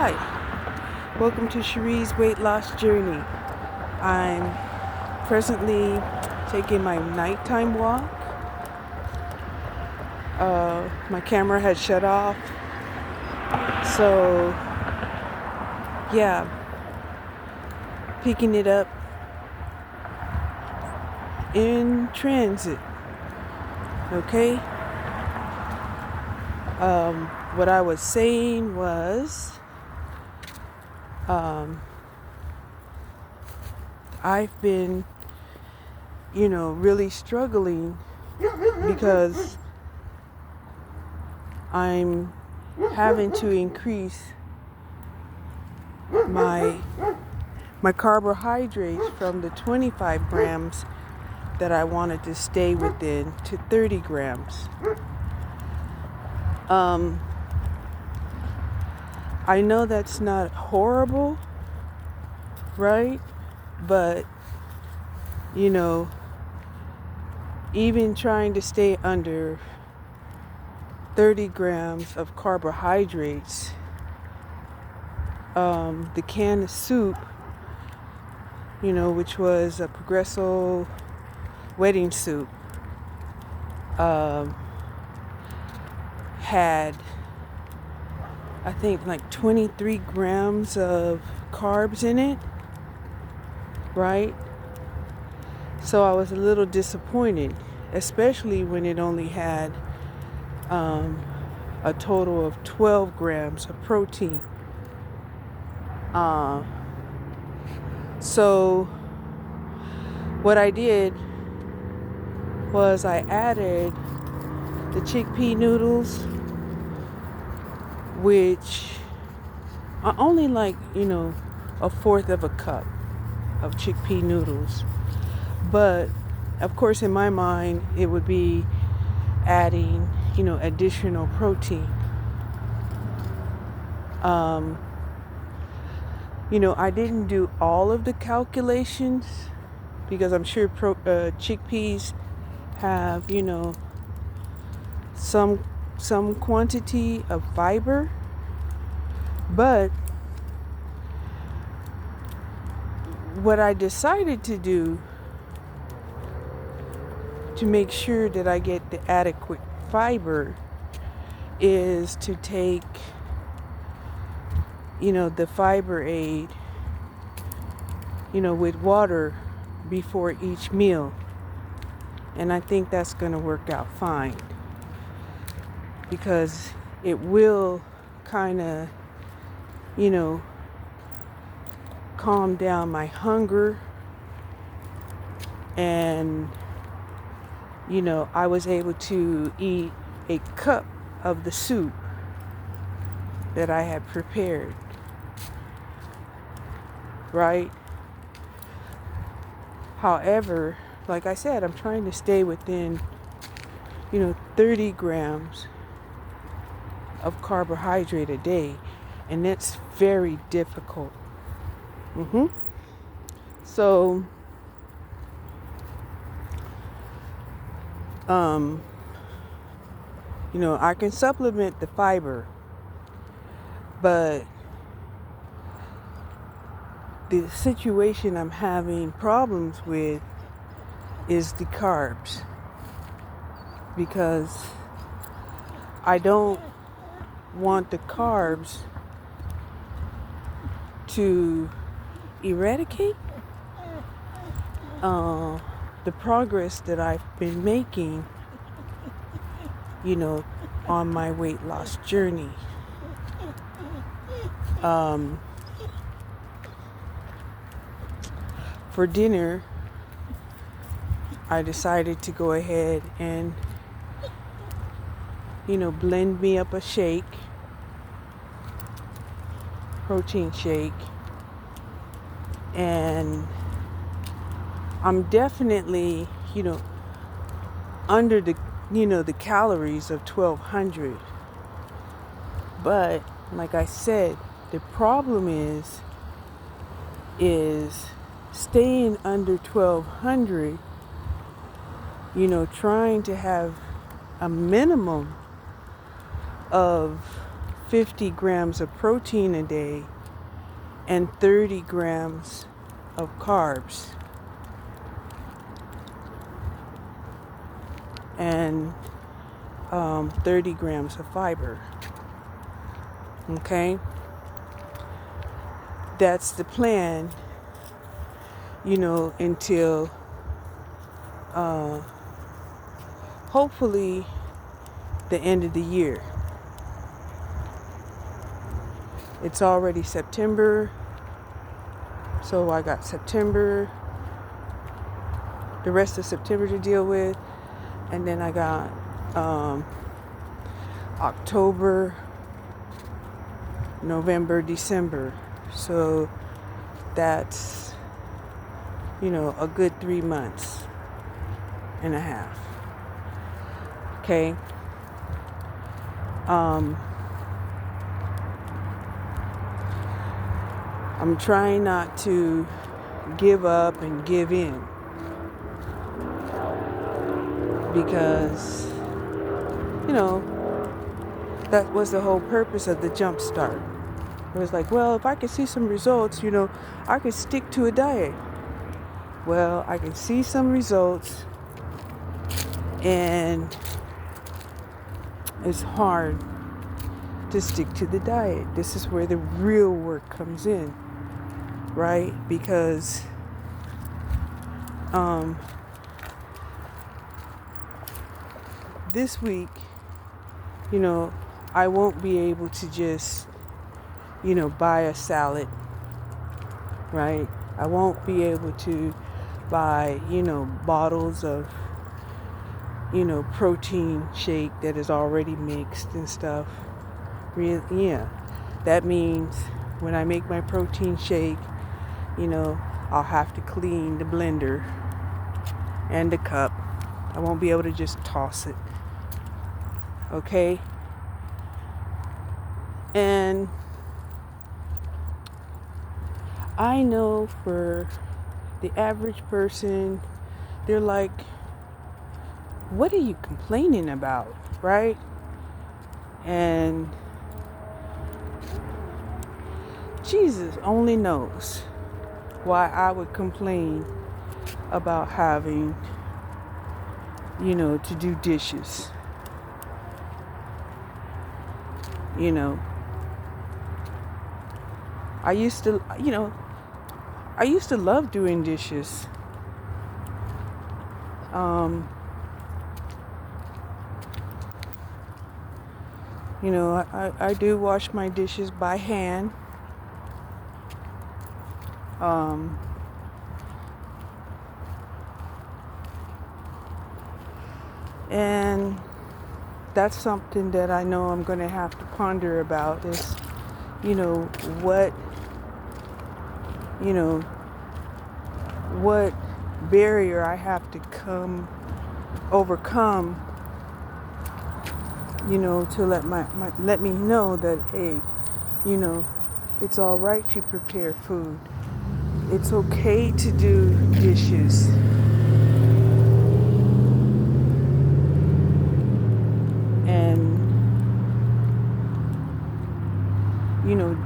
Hi, welcome to Cherie's Weight Loss Journey. I'm presently taking my nighttime walk. My camera had shut off, so yeah, picking it up in transit. Okay. What I was saying was, I've been, really struggling because I'm having to increase my carbohydrates from the 25 grams that I wanted to stay within to 30 grams. I know that's not horrible, right? But, even trying to stay under 30 grams of carbohydrates, the can of soup, which was a Progresso wedding soup, had, I think, like 23 grams of carbs in it, right? So I was a little disappointed, especially when it only had a total of 12 grams of protein. So what I did was I added the chickpea noodles, which are only like, a fourth of a cup of chickpea noodles. But of course, in my mind, it would be adding, additional protein. I didn't do all of the calculations because I'm sure chickpeas have, some quantity of fiber, but what I decided to do to make sure that I get the adequate fiber is to take, the fiber aid, with water before each meal. And I think that's going to work out fine because it will kind of, calm down my hunger. And, I was able to eat a cup of the soup that I had prepared, right? However, like I said, I'm trying to stay within, 30 grams of carbohydrate a day, and that's very difficult. So, I can supplement the fiber, but the situation I'm having problems with is the carbs, because I don't want the carbs to eradicate the progress that I've been making, on my weight loss journey. For dinner, I decided to go ahead and, blend me up a shake, protein shake, and I'm definitely, under the, the calories of 1200. But like I said, the problem is staying under 1200, trying to have a minimum of 50 grams of protein a day and 30 grams of carbs. And 30 grams of fiber. Okay? That's the plan, until hopefully the end of the year. It's already September, so I got September, the rest of September to deal with, and then I got October, November, December. So that's, a good 3 months and a half. Okay. I'm trying not to give up and give in, because, that was the whole purpose of the jump start. It was like, well, if I could see some results, I could stick to a diet. Well, I can see some results, and it's hard to stick to the diet. This is where the real work comes in, right? Because this week, I won't be able to just, buy a salad, right? I won't be able to buy, bottles of, protein shake that is already mixed and stuff. That means when I make my protein shake, I'll have to clean the blender and the cup. I won't be able to just toss it. Okay? And I know for the average person, they're like, what are you complaining about, right? And Jesus only knows why I would complain about having, to do dishes. I used to love doing dishes. I do wash my dishes by hand. And that's something that I know I'm going to have to ponder about is, what barrier I have to overcome, to let me know that, hey, it's all right to prepare food. It's okay to do dishes. And,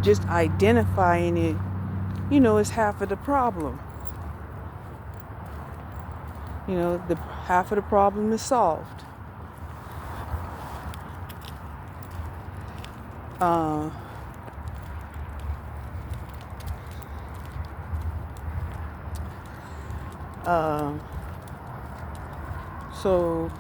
just identifying it, is half of the problem. The half of the problem is solved. So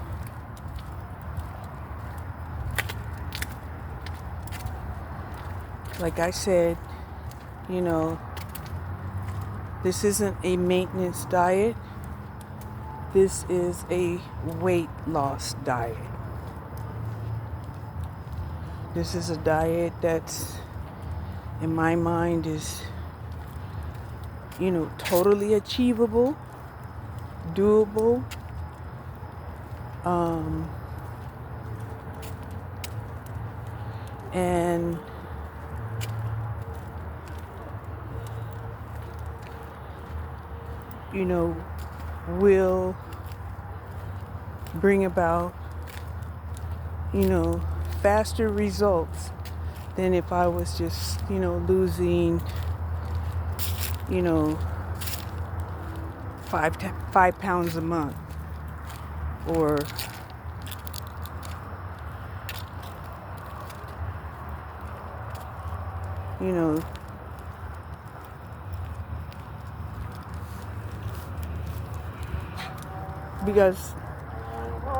like I said, this isn't a maintenance diet. This is a weight loss diet. This is a diet that's, in my mind, is, totally achievable, doable. And will bring about, faster results than if I was just, losing, you know, 5 pounds a month, or you know, because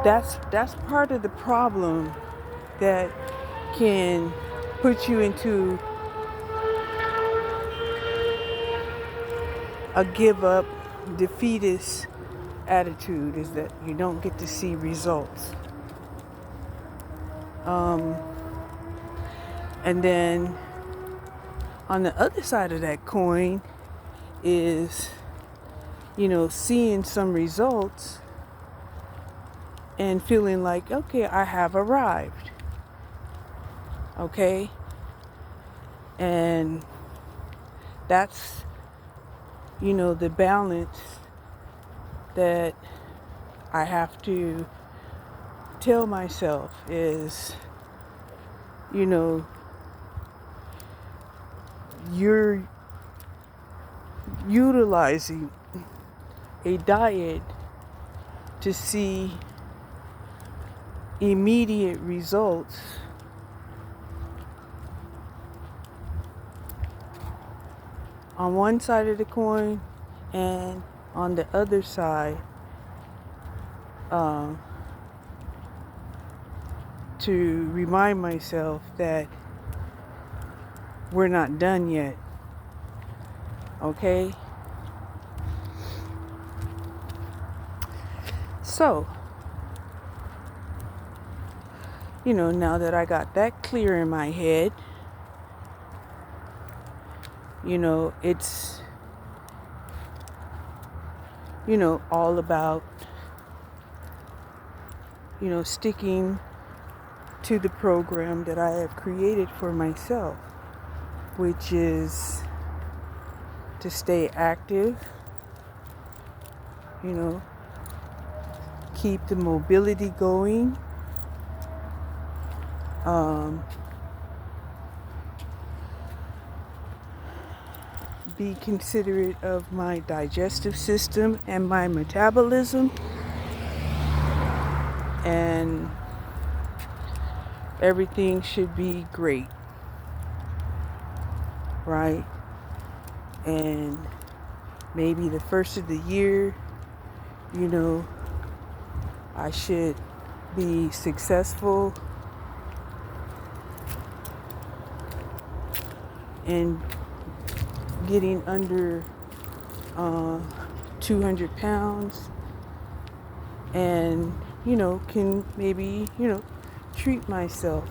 that's part of the problem that can put you into a give up, defeatist attitude, is that you don't get to see results. And then on the other side of that coin is, seeing some results and feeling like, okay, I have arrived. Okay? And that's, the balance that I have to tell myself is, you're utilizing a diet to see immediate results on one side of the coin, and on the other side, to remind myself that we're not done yet. Okay? So, now that I got that clear in my head, it's, all about, sticking to the program that I have created for myself, which is to stay active, keep the mobility going, be considerate of my digestive system and my metabolism, and everything should be great, right? And maybe the first of the year, I should be successful in getting under 200 pounds, and can maybe treat myself.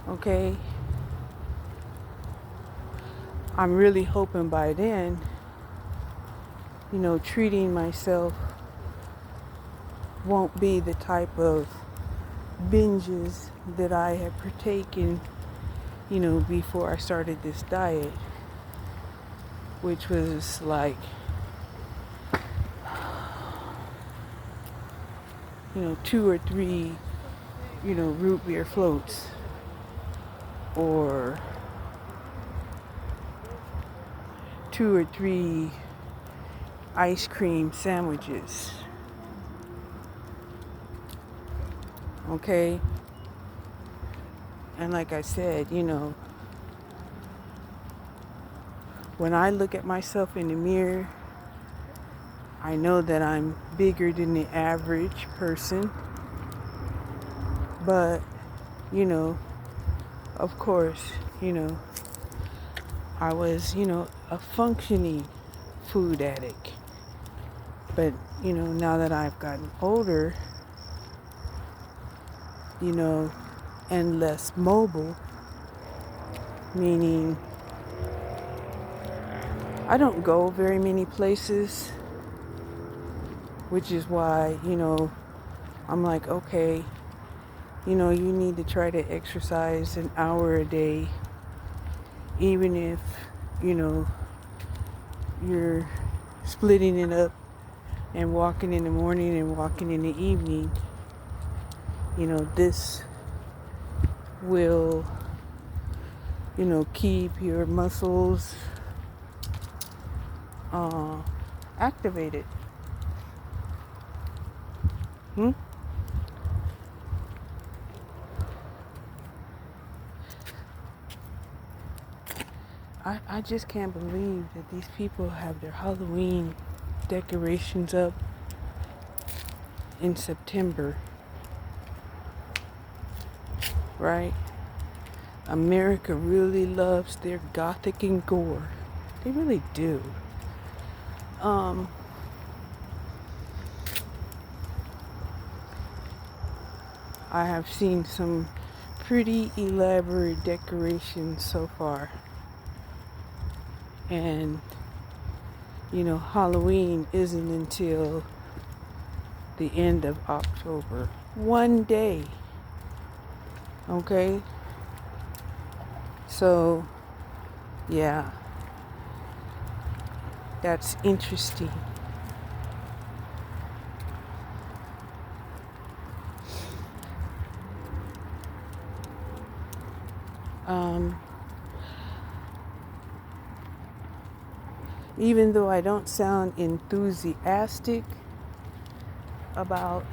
Okay, I'm really hoping by then, treating myself won't be the type of binges that I had partaken, before I started this diet, which was like, 2 or 3, root beer floats, or 2 or 3 ice cream sandwiches. Okay? And like I said, when I look at myself in the mirror, I know that I'm bigger than the average person. But, of course, I was, a functioning food addict. But, now that I've gotten older, and less mobile, meaning I don't go very many places, which is why, I'm like, okay, you need to try to exercise an hour a day, even if, you're splitting it up and walking in the morning and walking in the evening. This will, keep your muscles activated. Hmm? I just can't believe that these people have their Halloween decorations up in September, right? America really loves their gothic and gore. They really do. I have seen some pretty elaborate decorations so far. And, Halloween isn't until the end of October. One day. Okay? So, yeah. That's interesting. Even though I don't sound enthusiastic about,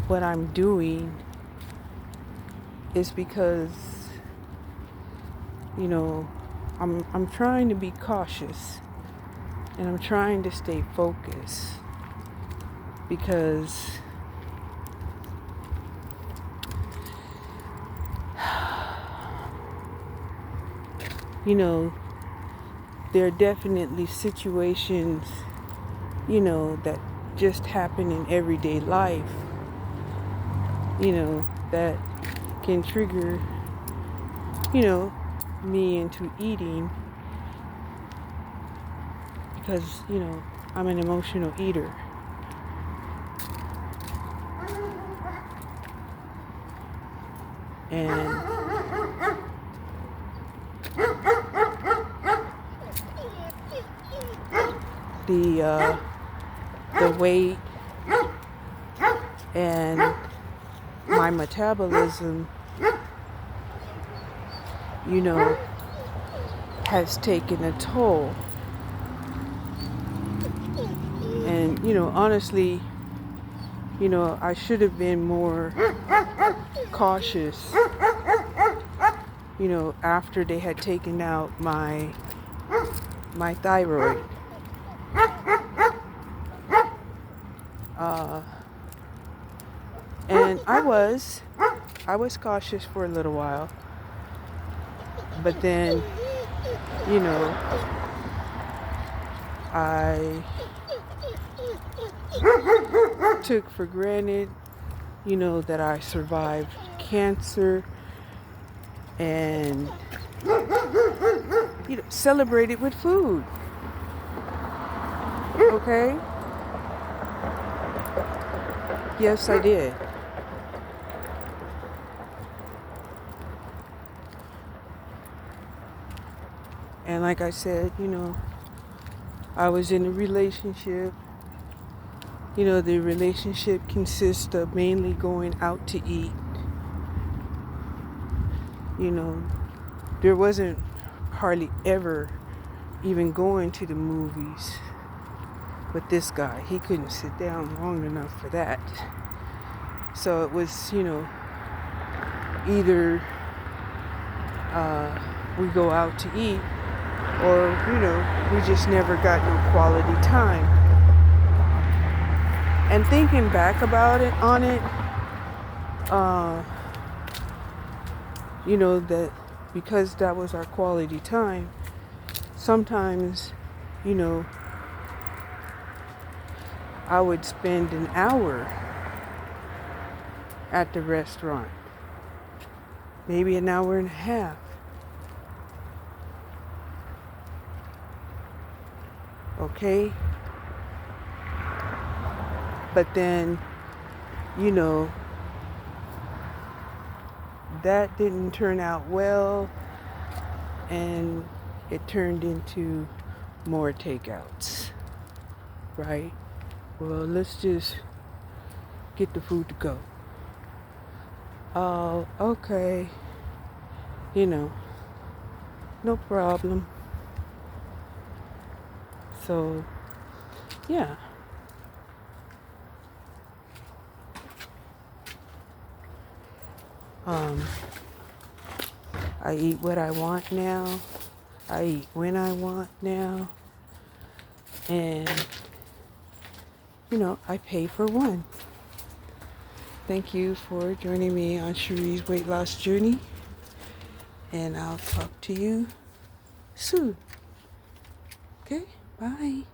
what I'm doing, is because, I'm trying to be cautious and I'm trying to stay focused because there are definitely situations, that just happen in everyday life, that can trigger, me into eating because, I'm an emotional eater. And the weight and my metabolism, has taken a toll. And, honestly, I should have been more cautious, after they had taken out my thyroid. And I was cautious for a little while, but then, I took for granted, that I survived cancer and, celebrated with food. Okay? Yes, I did. And like I said, I was in a relationship. The relationship consists of mainly going out to eat. There wasn't hardly ever even going to the movies with this guy. He couldn't sit down long enough for that. So it was, either we go out to eat or, we just never got no quality time. And thinking back about it, that because that was our quality time, sometimes, I would spend an hour at the restaurant, maybe an hour and a half. Okay? But then, that didn't turn out well, and it turned into more takeouts, right? Well, let's just get the food to go. Oh, okay. You know, no problem. So, yeah. Um, I eat what I want now. I eat when I want now. And, I pay for one. Thank you for joining me on Cherie's weight loss journey. And I'll talk to you soon. Okay? Bye.